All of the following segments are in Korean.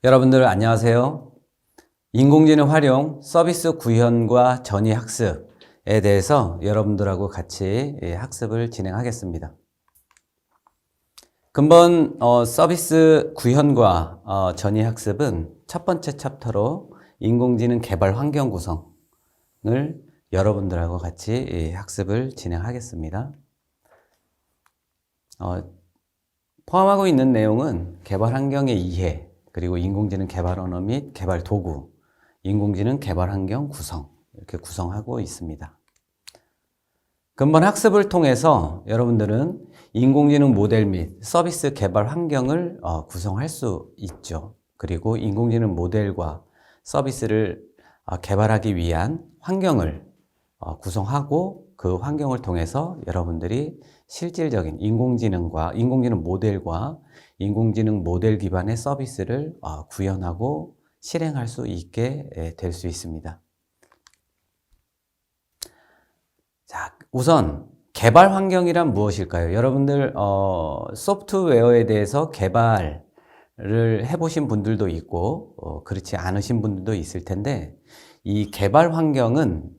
여러분들 안녕하세요. 인공지능 활용 서비스 구현과 전이 학습에 대해서 여러분들하고 같이 학습을 진행하겠습니다. 근본 서비스 구현과 전이 학습은 첫 번째 챕터로 인공지능 개발 환경 구성을 여러분들하고 같이 학습을 진행하겠습니다. 포함하고 있는 내용은 개발 환경의 이해, 그리고 인공지능 개발 언어 및 개발 도구, 인공지능 개발 환경 구성, 이렇게 구성하고 있습니다. 근본 학습을 통해서 여러분들은 인공지능 모델 및 서비스 개발 환경을 구성할 수 있죠. 그리고 인공지능 모델과 서비스를 개발하기 위한 환경을 구성하고 그 환경을 통해서 여러분들이 실질적인 인공지능 모델과 인공지능 모델 기반의 서비스를 구현하고 실행할 수 있게 될 수 있습니다. 자, 우선 개발 환경이란 무엇일까요? 여러분들 소프트웨어에 대해서 개발을 해보신 분들도 있고 그렇지 않으신 분들도 있을 텐데, 이 개발 환경은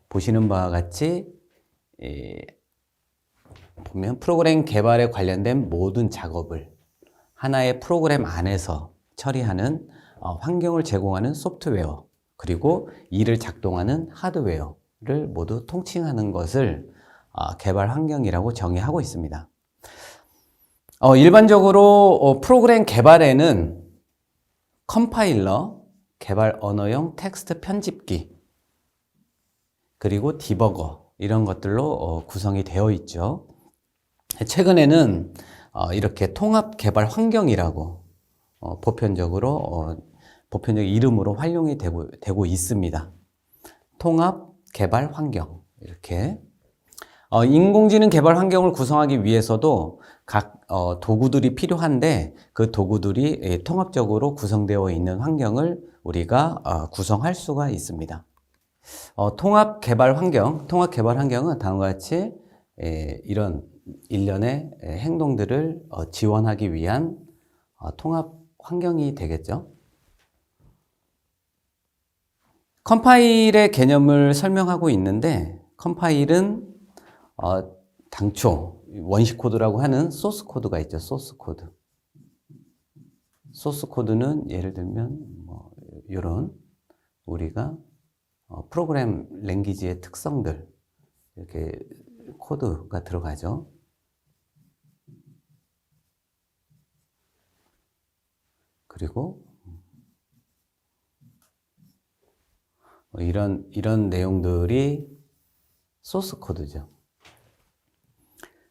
보시는 바와 같이 보면 프로그램 개발에 관련된 모든 작업을 하나의 프로그램 안에서 처리하는 환경을 제공하는 소프트웨어, 그리고 이를 작동하는 하드웨어를 모두 통칭하는 것을 개발 환경이라고 정의하고 있습니다. 일반적으로 프로그램 개발에는 컴파일러, 개발 언어용 텍스트 편집기, 그리고 디버거, 이런 것들로 구성이 되어 있죠. 최근에는 이렇게 통합 개발 환경이라고 보편적인 이름으로 활용이 되고 있습니다. 통합 개발 환경, 이렇게 인공지능 개발 환경을 구성하기 위해서도 각 도구들이 필요한데, 그 도구들이 통합적으로 구성되어 있는 환경을 우리가 구성할 수가 있습니다. 통합 개발 환경은 다음과 같이 이런 일련의 행동들을 지원하기 위한 통합 환경이 되겠죠. 컴파일의 개념을 설명하고 있는데, 컴파일은 당초 원시 코드라고 하는 소스 코드가 있죠. 소스 코드는 예를 들면 이런 우리가 프로그램 랭귀지의 특성들, 이렇게 코드가 들어가죠. 그리고 이런 내용들이 소스 코드죠.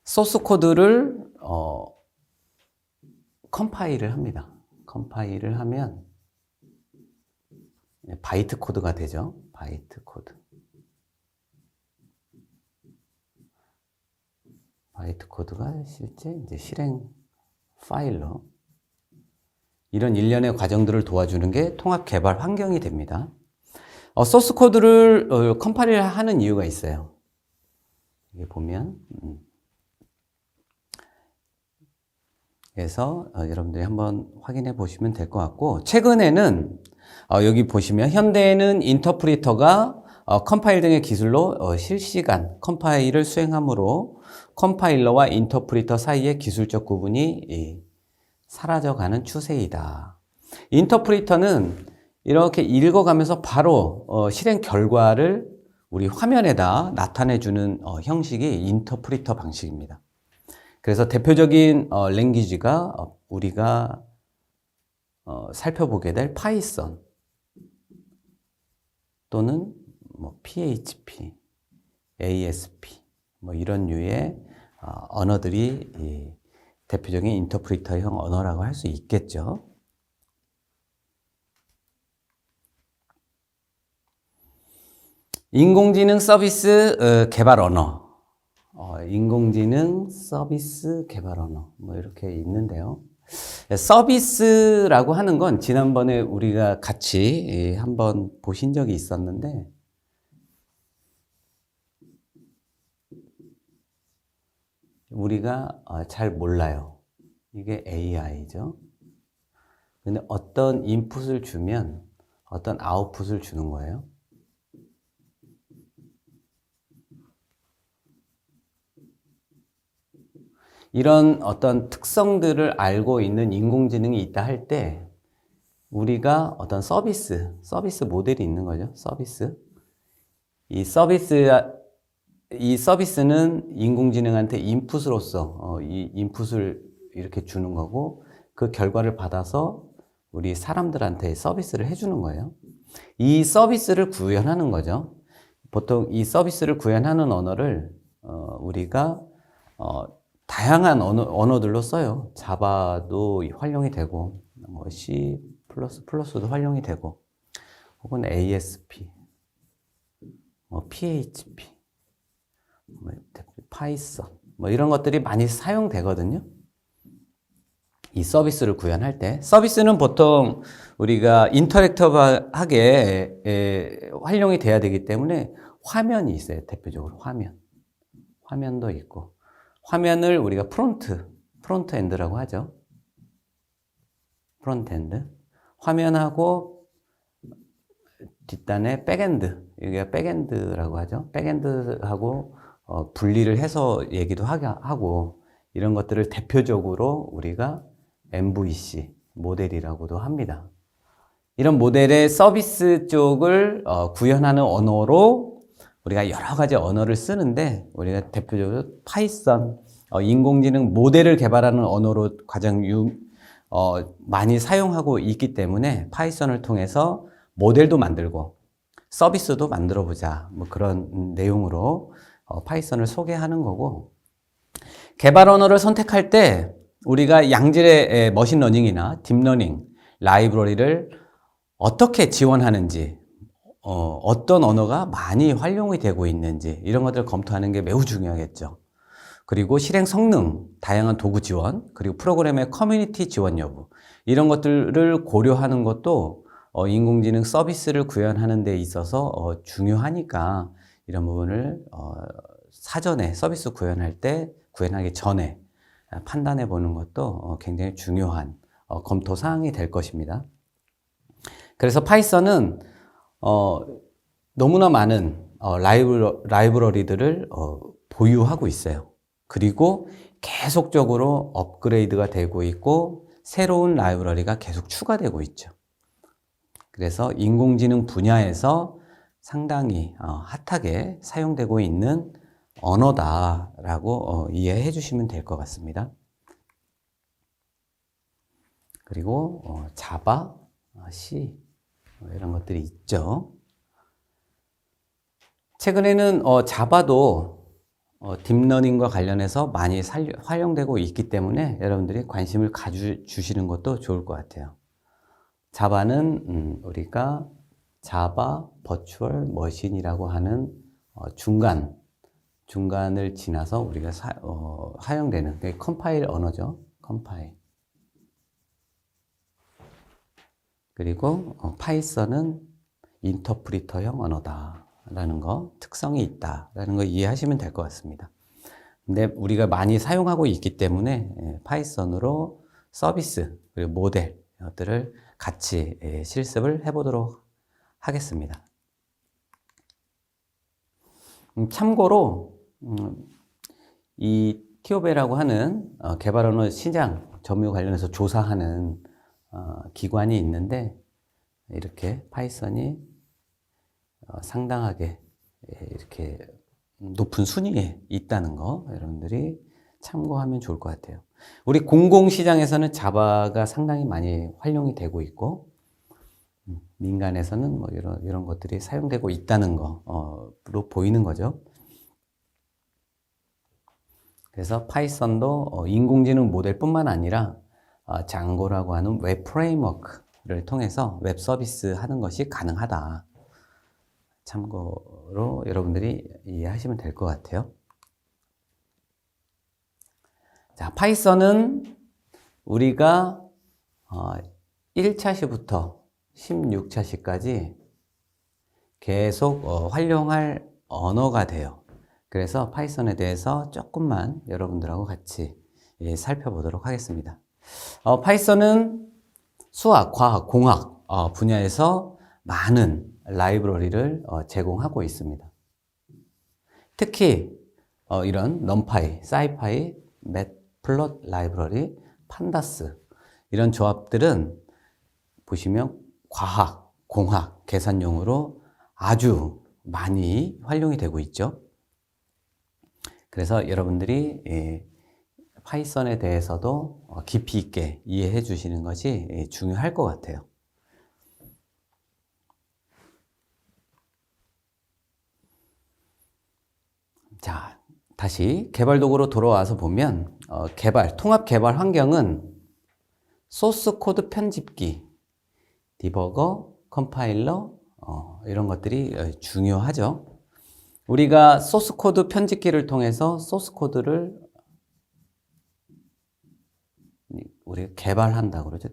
소스 코드를 컴파일을 합니다. 컴파일을 하면 바이트 코드가 되죠. 바이트 코드가 실제 이제 실행 파일로, 이런 일련의 과정들을 도와주는 게 통합 개발 환경이 됩니다. 소스 코드를 컴파일을 하는 이유가 있어요. 이게 보면 그래서 여러분들이 한번 확인해 보시면 될 것 같고, 최근에는 여기 보시면 현대에는 인터프리터가 컴파일 등의 기술로 실시간 컴파일을 수행하므로 컴파일러와 인터프리터 사이의 기술적 구분이 사라져가는 추세이다. 인터프리터는 이렇게 읽어가면서 바로 실행 결과를 우리 화면에다 나타내주는 형식이 인터프리터 방식입니다. 그래서 대표적인 랭귀지가 우리가 살펴보게 될 파이썬 또는 PHP, ASP 이런 류의 언어들이 대표적인 인터프리터형 언어라고 할 수 있겠죠. 인공지능 서비스 개발 언어, 인공지능 서비스 개발 언어 이렇게 있는데요. 서비스라고 하는 건 지난번에 우리가 같이 한번 보신 적이 있었는데, 우리가 잘 몰라요. 이게 AI죠. 근데 어떤 인풋을 주면 어떤 아웃풋을 주는 거예요. 이런 어떤 특성들을 알고 있는 인공지능이 있다 할 때 우리가 어떤 서비스 모델이 있는 거죠. 서비스. 이 서비스는 인공지능한테 인풋으로서 이 인풋을 이렇게 주는 거고 그 결과를 받아서 우리 사람들한테 서비스를 해주는 거예요. 이 서비스를 구현하는 거죠. 보통 이 서비스를 구현하는 언어를 우리가 다양한 언어들로 써요. 자바도 활용이 되고 C++도 활용이 되고 혹은 ASP, PHP, 파이썬 이런 것들이 많이 사용되거든요. 이 서비스를 구현할 때 서비스는 보통 우리가 인터랙티브하게 활용이 돼야 되기 때문에 화면이 있어요. 대표적으로 화면도 있고 화면을 우리가 프론트 엔드라고 하죠. 프론트 엔드 화면하고 뒷단에 백엔드, 여기가 백엔드라고 하죠. 백엔드하고 분리를 해서 얘기도 하고 이런 것들을 대표적으로 우리가 MVC 모델이라고도 합니다. 이런 모델의 서비스 쪽을 구현하는 언어로 우리가 여러 가지 언어를 쓰는데 우리가 대표적으로 파이썬, 인공지능 모델을 개발하는 언어로 가장 많이 사용하고 있기 때문에 파이썬을 통해서 모델도 만들고 서비스도 만들어 보자 그런 내용으로 파이썬을 소개하는 거고 개발 언어를 선택할 때 우리가 양질의 머신러닝이나 딥러닝 라이브러리를 어떻게 지원하는지 어떤 언어가 많이 활용이 되고 있는지 이런 것들을 검토하는 게 매우 중요하겠죠. 그리고 실행 성능, 다양한 도구 지원, 그리고 프로그램의 커뮤니티 지원 여부 이런 것들을 고려하는 것도 인공지능 서비스를 구현하는 데 있어서 중요하니까 이런 부분을 사전에 서비스 구현하기 전에 판단해 보는 것도 굉장히 중요한 검토 사항이 될 것입니다. 그래서 파이썬은 너무나 많은 라이브러리들을 보유하고 있어요. 그리고 계속적으로 업그레이드가 되고 있고 새로운 라이브러리가 계속 추가되고 있죠. 그래서 인공지능 분야에서 상당히 핫하게 사용되고 있는 언어다라고 이해해 주시면 될 것 같습니다. 그리고 자바, C 이런 것들이 있죠. 최근에는 자바도 딥러닝과 관련해서 많이 활용되고 있기 때문에 여러분들이 관심을 가져주시는 것도 좋을 것 같아요. 자바는 우리가 자바 버추얼 머신이라고 하는 중간을 지나서 우리가 사용되는 컴파일 언어죠. 컴파일. 그리고 파이썬은 인터프리터형 언어다라는 거, 특성이 있다라는 거 이해하시면 될 것 같습니다. 근데 우리가 많이 사용하고 있기 때문에 파이썬으로 서비스 그리고 모델 것들을 같이 실습을 해보도록 하겠습니다. 참고로 이 티오베라고 하는 개발 언어 시장 점유 관련해서 조사하는 기관이 있는데 이렇게 파이썬이 상당하게 이렇게 높은 순위에 있다는 거 여러분들이 참고하면 좋을 것 같아요. 우리 공공시장에서는 자바가 상당히 많이 활용이 되고 있고 민간에서는 뭐 이런 것들이 사용되고 있다는 거로 보이는 거죠. 그래서 파이썬도 인공지능 모델뿐만 아니라 장고라고 하는 웹 프레임워크를 통해서 웹 서비스 하는 것이 가능하다. 참고로 여러분들이 이해하시면 될 것 같아요. 자, 파이썬은 우리가 1차 시부터 16차 시까지 계속 활용할 언어가 돼요. 그래서 파이썬에 대해서 조금만 여러분들하고 같이 살펴보도록 하겠습니다. 파이썬은 수학, 과학, 공학 분야에서 많은 라이브러리를 제공하고 있습니다. 특히 이런 넘파이, 사이파이, 맷플롯 라이브러리, 판다스 이런 조합들은 보시면 과학, 공학, 계산용으로 아주 많이 활용이 되고 있죠. 그래서 여러분들이 파이썬에 대해서도 깊이 있게 이해해 주시는 것이 중요할 것 같아요. 자, 다시 개발 도구로 돌아와서 보면 통합 개발 환경은 소스 코드 편집기, 디버거, 컴파일러 이런 것들이 중요하죠. 우리가 소스 코드 편집기를 통해서 소스 코드를 우리가 개발한다고 그러죠.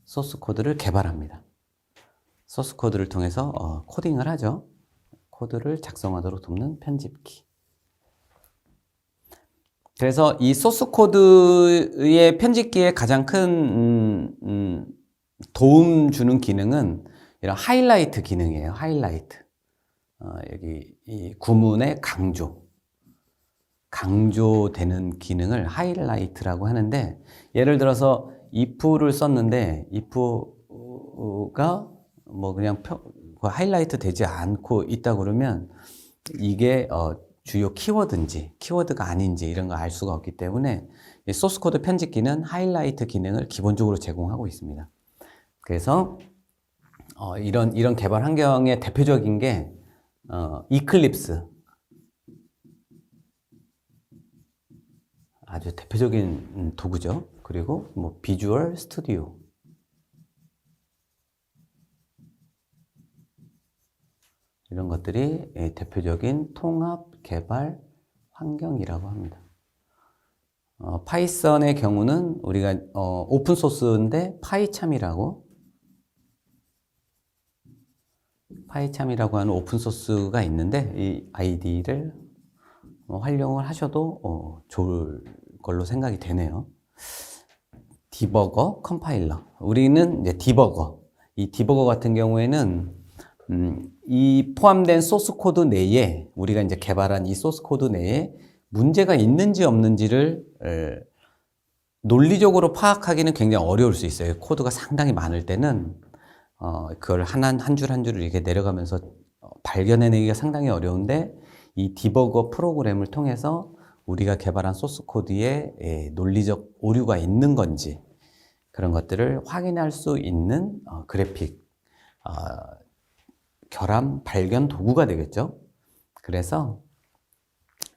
소스 코드를 개발합니다. 소스 코드를 통해서 코딩을 하죠. 코드를 작성하도록 돕는 편집기. 그래서 이 소스 코드의 편집기에 가장 큰 도움 주는 기능은 이런 하이라이트 기능이에요. 하이라이트. 여기 이 구문의 강조되는 기능을 하이라이트라고 하는데, 예를 들어서 if를 썼는데 if가 뭐 그냥 하이라이트 되지 않고 있다 그러면 이게 주요 키워드인지 키워드가 아닌지 이런 거 알 수가 없기 때문에 소스 코드 편집기는 하이라이트 기능을 기본적으로 제공하고 있습니다. 그래서 이런 개발 환경의 대표적인 게 이클립스, 아주 대표적인 도구죠. 그리고 뭐 비주얼 스튜디오, 이런 것들이 대표적인 통합 개발 환경이라고 합니다. 파이썬의 경우는 우리가 오픈 소스인데 파이참이라고 하는 오픈 소스가 있는데, 이 아이디를 활용을 하셔도 좋을 걸로 생각이 되네요. 디버거, 컴파일러. 우리는 이제 이 디버거 같은 경우에는 이 포함된 소스 코드 내에, 우리가 이제 개발한 이 소스 코드 내에 문제가 있는지 없는지를 논리적으로 파악하기는 굉장히 어려울 수 있어요. 코드가 상당히 많을 때는 그걸 한 줄 한 줄을 이렇게 내려가면서 발견해내기가 상당히 어려운데, 이 디버거 프로그램을 통해서 우리가 개발한 소스 코드에 논리적 오류가 있는 건지 그런 것들을 확인할 수 있는 그래픽 결함 발견 도구가 되겠죠. 그래서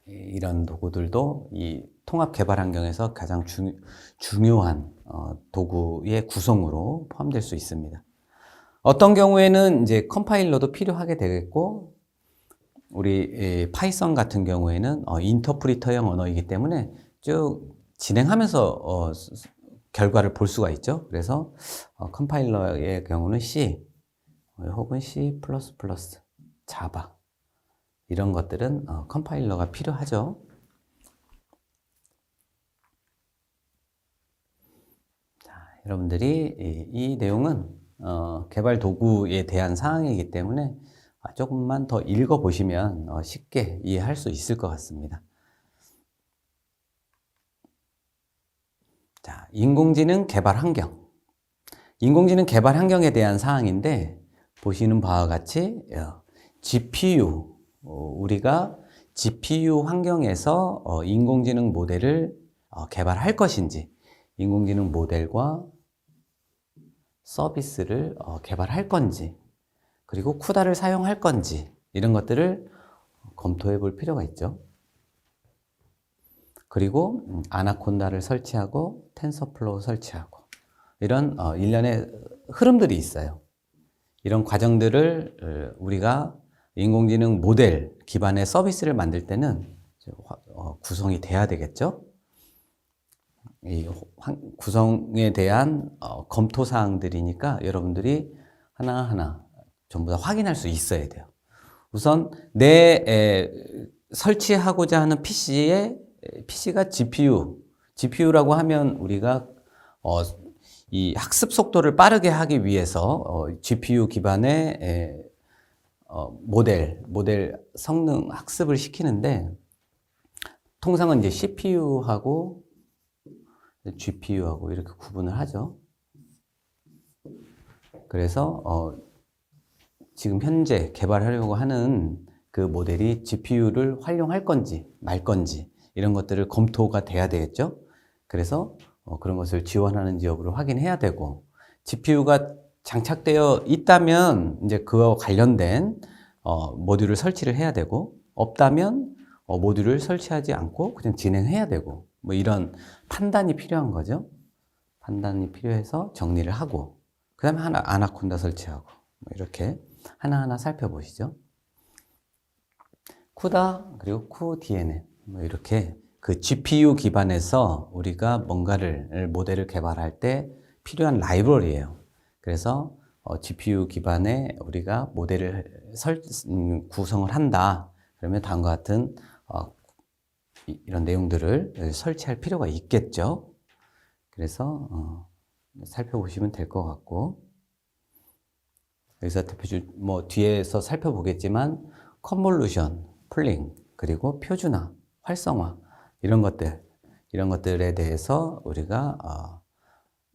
이런 도구들도 이 통합 개발 환경에서 가장 중요한 도구의 구성으로 포함될 수 있습니다. 어떤 경우에는 이제 컴파일러도 필요하게 되겠고, 우리 파이썬 같은 경우에는 인터프리터형 언어이기 때문에 쭉 진행하면서 결과를 볼 수가 있죠. 그래서 컴파일러의 경우는 C 혹은 C++, 자바 이런 것들은 컴파일러가 필요하죠. 자, 여러분들이 이 내용은 개발 도구에 대한 사항이기 때문에 조금만 더 읽어보시면 쉽게 이해할 수 있을 것 같습니다. 자, 인공지능 개발 환경. 인공지능 개발 환경에 대한 사항인데, 보시는 바와 같이 GPU, 우리가 GPU 환경에서 인공지능 모델을 개발할 것인지, 인공지능 모델과 서비스를 개발할 건지, 그리고 쿠다를 사용할 건지, 이런 것들을 검토해 볼 필요가 있죠. 그리고 아나콘다를 설치하고 텐서플로우 설치하고 이런 일련의 흐름들이 있어요. 이런 과정들을 우리가 인공지능 모델 기반의 서비스를 만들 때는 구성이 돼야 되겠죠. 이 구성에 대한 검토 사항들이니까 여러분들이 하나하나 전부 다 확인할 수 있어야 돼요. 우선 내 설치하고자 하는 PC가 GPU라고 하면 우리가 이 학습 속도를 빠르게 하기 위해서 GPU 기반의 모델 성능 학습을 시키는데, 통상은 이제 CPU하고 GPU하고 이렇게 구분을 하죠. 그래서 지금 현재 개발하려고 하는 그 모델이 GPU를 활용할 건지 말 건지 이런 것들을 검토가 돼야 되겠죠. 그래서 그런 것을 지원하는지 여부를 확인해야 되고, GPU가 장착되어 있다면 이제 그와 관련된 모듈을 설치를 해야 되고, 없다면 모듈을 설치하지 않고 그냥 진행해야 되고, 뭐 이런 판단이 필요한 거죠. 판단이 필요해서 정리를 하고, 그 다음에 아나콘다 설치하고, 뭐 이렇게 하나하나 살펴보시죠. 쿠다 그리고 쿠DNN 뭐 이렇게 그 GPU 기반에서 우리가 뭔가를 모델을 개발할 때 필요한 라이브러리예요. 그래서 GPU 기반에 우리가 모델을 구성을 한다. 그러면 다음과 같은 이런 내용들을 설치할 필요가 있겠죠. 그래서 살펴보시면 될 것 같고, 여기서 대표적으로 뭐 뒤에서 살펴보겠지만 컨볼루션, 풀링, 그리고 표준화, 활성화 이런 것들에 대해서 우리가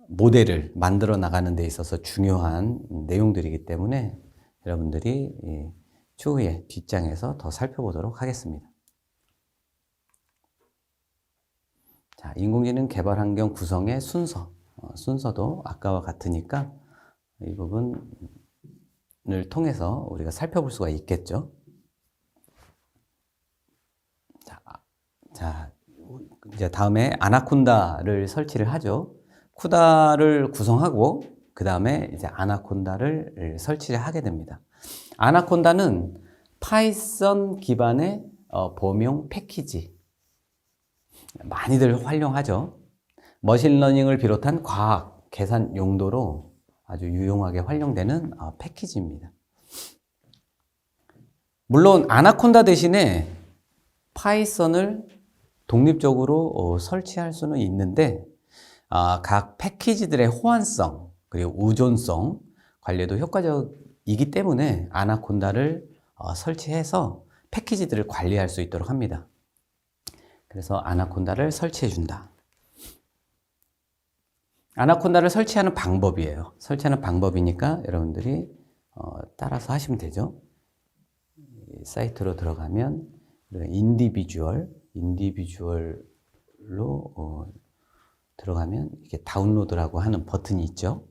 모델을 만들어 나가는 데 있어서 중요한 내용들이기 때문에 여러분들이 추후에 뒷장에서 더 살펴보도록 하겠습니다. 자, 인공지능 개발 환경 구성의 순서도 아까와 같으니까 이 부분을 통해서 우리가 살펴볼 수가 있겠죠. 자, 이제 다음에 아나콘다를 설치를 하죠. 쿠다를 구성하고 그 다음에 이제 아나콘다를 설치를 하게 됩니다. 아나콘다는 파이썬 기반의 범용 패키지, 많이들 활용하죠. 머신러닝을 비롯한 과학, 계산 용도로 아주 유용하게 활용되는 패키지입니다. 물론 아나콘다 대신에 파이썬을 독립적으로 설치할 수는 있는데, 각 패키지들의 호환성 그리고 의존성 관리도 효과적이기 때문에 아나콘다를 설치해서 패키지들을 관리할 수 있도록 합니다. 그래서 아나콘다를 설치해 준다. 아나콘다를 설치하는 방법이에요. 설치하는 방법이니까 여러분들이 따라서 하시면 되죠. 사이트로 들어가면 인디비주얼로 들어가면 이렇게 다운로드라고 하는 버튼이 있죠.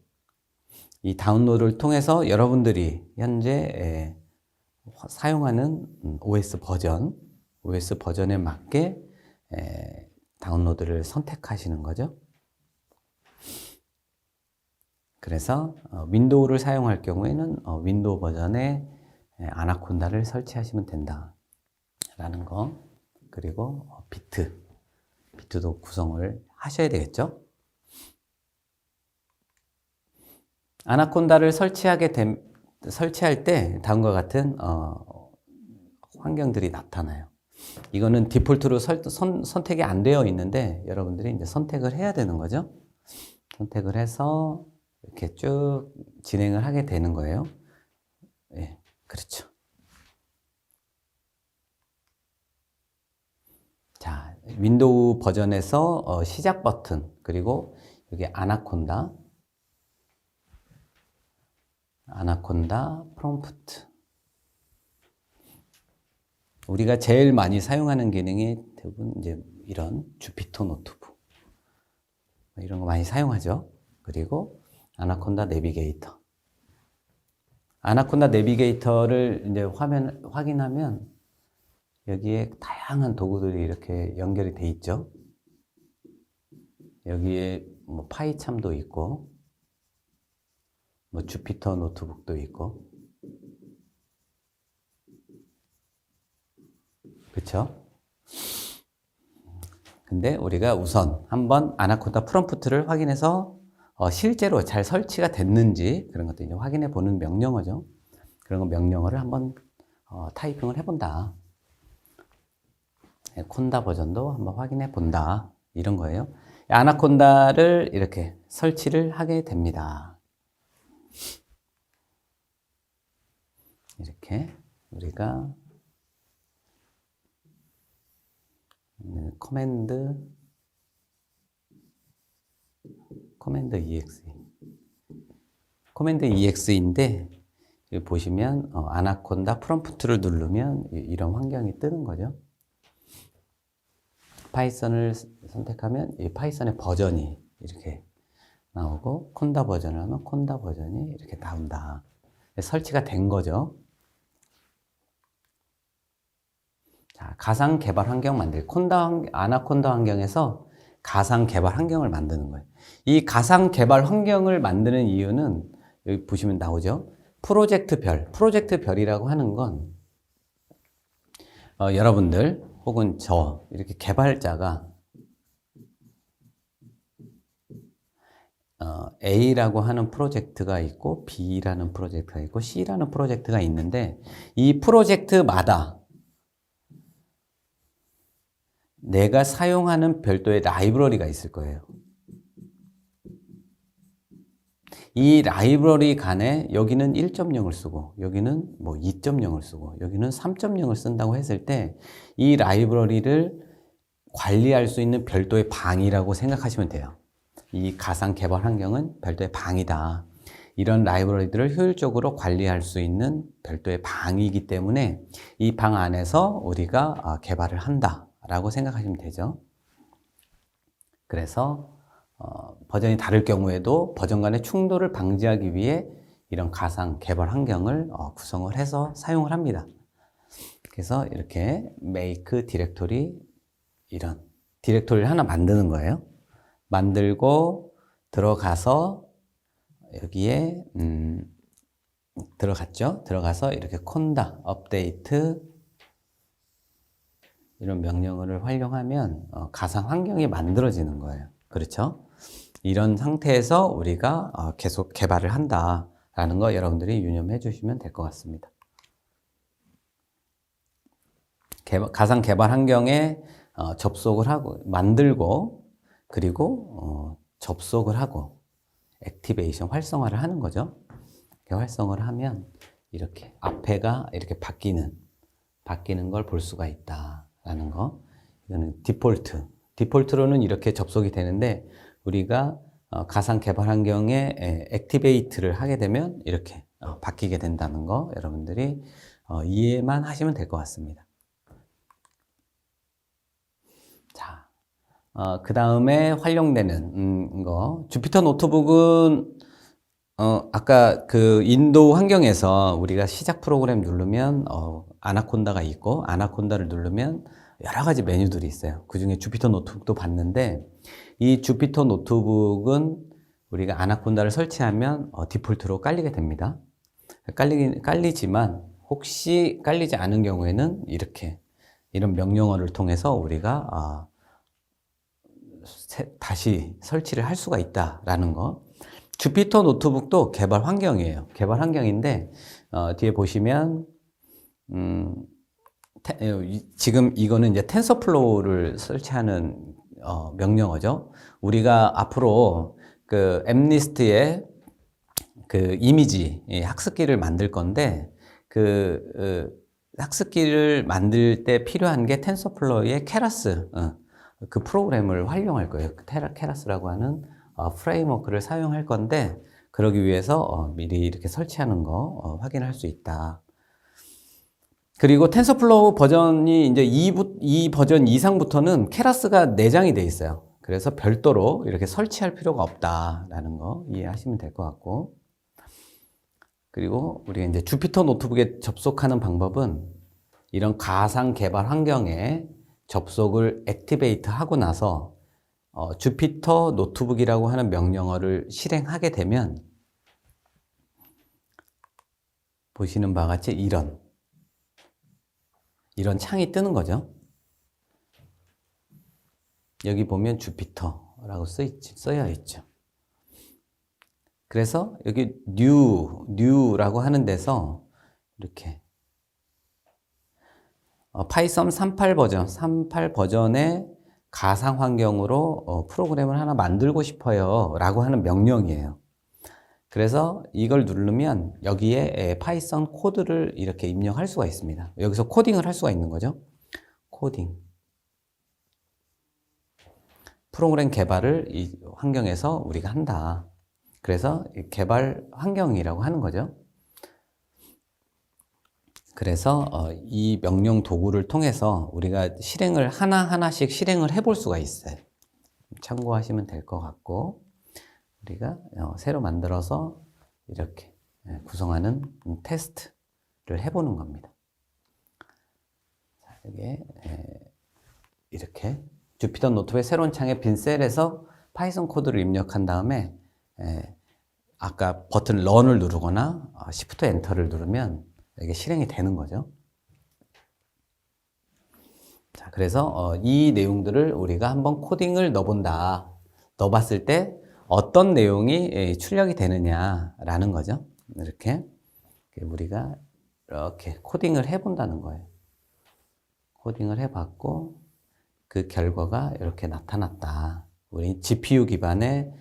이 다운로드를 통해서 여러분들이 현재 사용하는 OS 버전에 맞게 다운로드를 선택하시는 거죠. 그래서 윈도우를 사용할 경우에는 윈도우 버전의 아나콘다를 설치하시면 된다라는 거. 그리고 비트도 구성을 하셔야 되겠죠. 아나콘다를 설치할 때 다음과 같은 환경들이 나타나요. 이거는 디폴트로 선택이 안 되어 있는데 여러분들이 이제 선택을 해야 되는 거죠. 선택을 해서 이렇게 쭉 진행을 하게 되는 거예요. 예, 그렇죠. 자, 윈도우 버전에서 시작 버튼, 그리고 여기 아나콘다 프롬프트. 우리가 제일 많이 사용하는 기능이 대부분 이제 이런 주피터 노트북 이런 거 많이 사용하죠. 그리고 아나콘다 내비게이터. 아나콘다 내비게이터를 이제 화면 확인하면 여기에 다양한 도구들이 이렇게 연결이 돼 있죠. 여기에 뭐 파이참도 있고, 뭐 주피터 노트북도 있고, 그렇죠? 근데 우리가 우선 한번 아나콘다 프롬프트를 확인해서 실제로 잘 설치가 됐는지 그런 것도 이제 확인해 보는 명령어죠. 그런 거 명령어를 한번 타이핑을 해본다. 콘다 버전도 한번 확인해 본다. 이런 거예요. 아나콘다를 이렇게 설치를 하게 됩니다. 이렇게 우리가 커맨드 EXE인데 여기 보시면 아나콘다 프롬프트를 누르면 이런 환경이 뜨는 거죠. 파이썬을 선택하면 이 파이썬의 버전이 이렇게 나오고 콘다 버전을 하면 콘다 버전이 이렇게 나온다. 설치가 된 거죠. 자, 가상 개발 환경 만들기. 아나콘다 환경에서 가상 개발 환경을 만드는 거예요. 이 가상 개발 환경을 만드는 이유는 여기 보시면 나오죠. 프로젝트별이라고 하는 건 여러분들 혹은 저 이렇게 개발자가 A라고 하는 프로젝트가 있고 B라는 프로젝트가 있고 C라는 프로젝트가 있는데 이 프로젝트마다 내가 사용하는 별도의 라이브러리가 있을 거예요. 이 라이브러리 간에 여기는 1.0을 쓰고 여기는 뭐 2.0을 쓰고 여기는 3.0을 쓴다고 했을 때 이 라이브러리를 관리할 수 있는 별도의 방이라고 생각하시면 돼요. 이 가상 개발 환경은 별도의 방이다. 이런 라이브러리들을 효율적으로 관리할 수 있는 별도의 방이기 때문에 이 방 안에서 우리가 개발을 한다라고 생각하시면 되죠. 그래서 버전이 다를 경우에도 버전 간의 충돌을 방지하기 위해 이런 가상 개발 환경을 구성을 해서 사용을 합니다. 그래서 이렇게 make 디렉토리 이런 디렉토리를 하나 만드는 거예요. 만들고 들어가서 여기에 들어갔죠. 들어가서 이렇게 콘다 업데이트 이런 명령어를 활용하면 가상 환경이 만들어지는 거예요. 그렇죠? 이런 상태에서 우리가 계속 개발을 한다라는 거 여러분들이 유념해 주시면 될 것 같습니다. 가상 개발 환경에 접속을 하고 만들고 그리고 접속을 하고 액티베이션 활성화를 하는 거죠. 이렇게 활성화를 하면 이렇게 앞에가 이렇게 바뀌는 걸 볼 수가 있다라는 거. 이거는 디폴트로는 이렇게 접속이 되는데 우리가 가상 개발 환경에 액티베이트를 하게 되면 이렇게 바뀌게 된다는 거 여러분들이 이해만 하시면 될 것 같습니다. 자, 그 다음에 활용되는 거. 주피터 노트북은 아까 그 인도 환경에서 우리가 시작 프로그램 누르면 아나콘다가 있고 아나콘다를 누르면 여러 가지 메뉴들이 있어요. 그 중에 주피터 노트북도 봤는데 이 주피터 노트북은 우리가 아나콘다를 설치하면 디폴트로 깔리게 됩니다. 깔리지만 혹시 깔리지 않은 경우에는 이런 명령어를 통해서 우리가 다시 설치를 할 수가 있다라는 거. 주피터 노트북도 개발 환경이에요. 개발 환경인데 뒤에 보시면 지금 이거는 이제 텐서플로우를 설치하는 명령어죠. 우리가 앞으로 그 엠니스트의 그 이미지 학습기를 만들 건데 그 학습기를 만들 때 필요한 게 텐서플로우의 케라스 그 프로그램을 활용할 거예요. 케라스라고 하는 프레임워크를 사용할 건데 그러기 위해서 미리 이렇게 설치하는 거 확인할 수 있다. 그리고 텐서플로우 버전이 이제 이 버전 이상부터는 케라스가 내장이 돼 있어요. 그래서 별도로 이렇게 설치할 필요가 없다라는 거 이해하시면 될 것 같고. 그리고 우리가 이제 주피터 노트북에 접속하는 방법은 이런 가상 개발 환경에 접속을 액티베이트 하고 나서 주피터 노트북이라고 하는 명령어를 실행하게 되면 보시는 바와 같이 이런 창이 뜨는 거죠. 여기 보면 주피터라고 써여 있죠. 그래서 여기 new라고 하는 데서 이렇게 파이썬 38 버전에 가상 환경으로 프로그램을 하나 만들고 싶어요 라고 하는 명령이에요. 그래서 이걸 누르면 여기에 파이썬 코드를 이렇게 입력할 수가 있습니다. 여기서 코딩을 할 수가 있는 거죠. 코딩. 프로그램 개발을 이 환경에서 우리가 한다. 그래서 개발 환경이라고 하는 거죠. 그래서 이 명령 도구를 통해서 우리가 실행을 하나하나씩 실행을 해볼 수가 있어요. 참고하시면 될 것 같고, 우리가 새로 만들어서 이렇게 구성하는 테스트를 해보는 겁니다. 자, 이게 이렇게 주피터 노트북의 새로운 창에 빈 셀에서 파이썬 코드를 입력한 다음에 아까 버튼 런을 누르거나 Shift 엔터를 누르면 이게 실행이 되는 거죠. 자, 그래서 이 내용들을 우리가 한번 코딩을 넣어본다. 넣어봤을 때 어떤 내용이 출력이 되느냐라는 거죠. 이렇게 우리가 이렇게 코딩을 해본다는 거예요. 코딩을 해봤고 그 결과가 이렇게 나타났다. 우리 GPU 기반의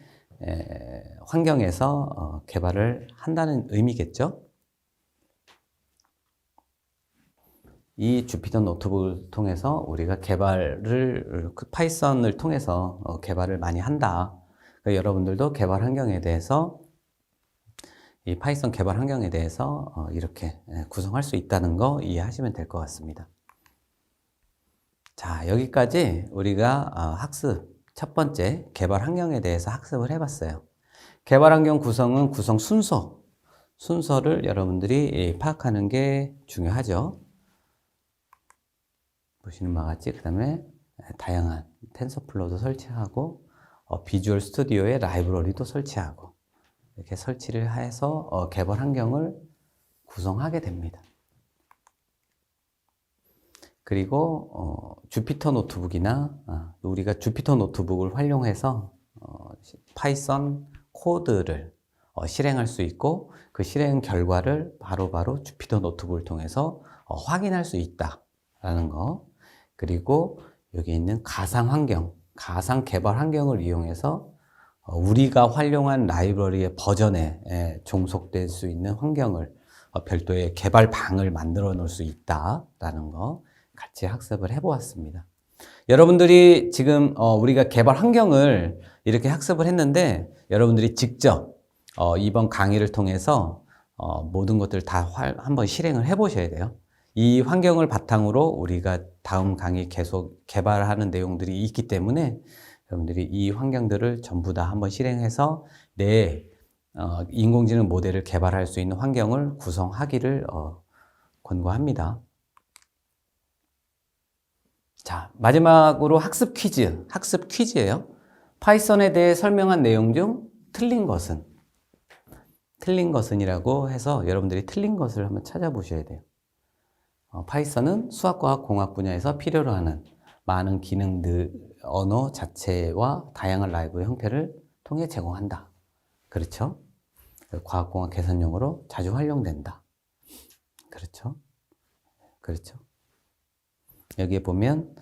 환경에서 개발을 한다는 의미겠죠. 이 주피터 노트북을 통해서 우리가 개발을 파이썬을 통해서 개발을 많이 한다. 그러니까 여러분들도 개발 환경에 대해서 이 파이썬 개발 환경에 대해서 이렇게 구성할 수 있다는 거 이해하시면 될 것 같습니다. 자, 여기까지 우리가 학습 첫 번째 개발 환경에 대해서 학습을 해봤어요. 개발 환경 구성은 구성 순서를 여러분들이 파악하는 게 중요하죠. 보시는 바와 같이 그 다음에 다양한 텐서플로우도 설치하고 비주얼 스튜디오의 라이브러리도 설치하고 이렇게 설치를 해서 개발 환경을 구성하게 됩니다. 그리고 주피터 노트북이나 우리가 주피터 노트북을 활용해서 파이썬 코드를 실행할 수 있고 그 실행 결과를 바로바로 주피터 노트북을 통해서 확인할 수 있다라는 거. 그리고 여기 있는 가상 환경, 가상 개발 환경을 이용해서 우리가 활용한 라이브러리의 버전에 종속될 수 있는 환경을 별도의 개발 방을 만들어 놓을 수 있다라는 거 같이 학습을 해보았습니다. 여러분들이 지금 우리가 개발 환경을 이렇게 학습을 했는데 여러분들이 직접 이번 강의를 통해서 모든 것들을 다 한번 실행을 해보셔야 돼요. 이 환경을 바탕으로 우리가 다음 강의 계속 개발하는 내용들이 있기 때문에 여러분들이 이 환경들을 전부 다 한번 실행해서 내 인공지능 모델을 개발할 수 있는 환경을 구성하기를 권고합니다. 자, 마지막으로 학습 퀴즈예요. 파이썬에 대해 설명한 내용 중 틀린 것은이라고 해서 여러분들이 틀린 것을 한번 찾아보셔야 돼요. 파이썬은 수학과학 공학 분야에서 필요로 하는 많은 기능들, 언어 자체와 다양한 라이브의 형태를 통해 제공한다. 그렇죠? 과학공학 계산용으로 자주 활용된다. 그렇죠? 그렇죠? 여기에 보면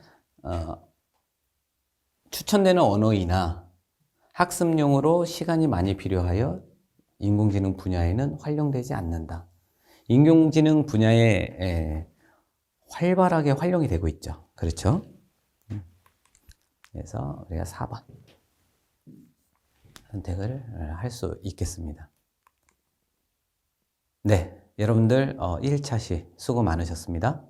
추천되는 언어이나 학습용으로 시간이 많이 필요하여 인공지능 분야에는 활용되지 않는다. 인공지능 분야에 활발하게 활용이 되고 있죠. 그렇죠? 그래서 우리가 4번 선택을 할 수 있겠습니다. 네, 여러분들 1차 시 수고 많으셨습니다.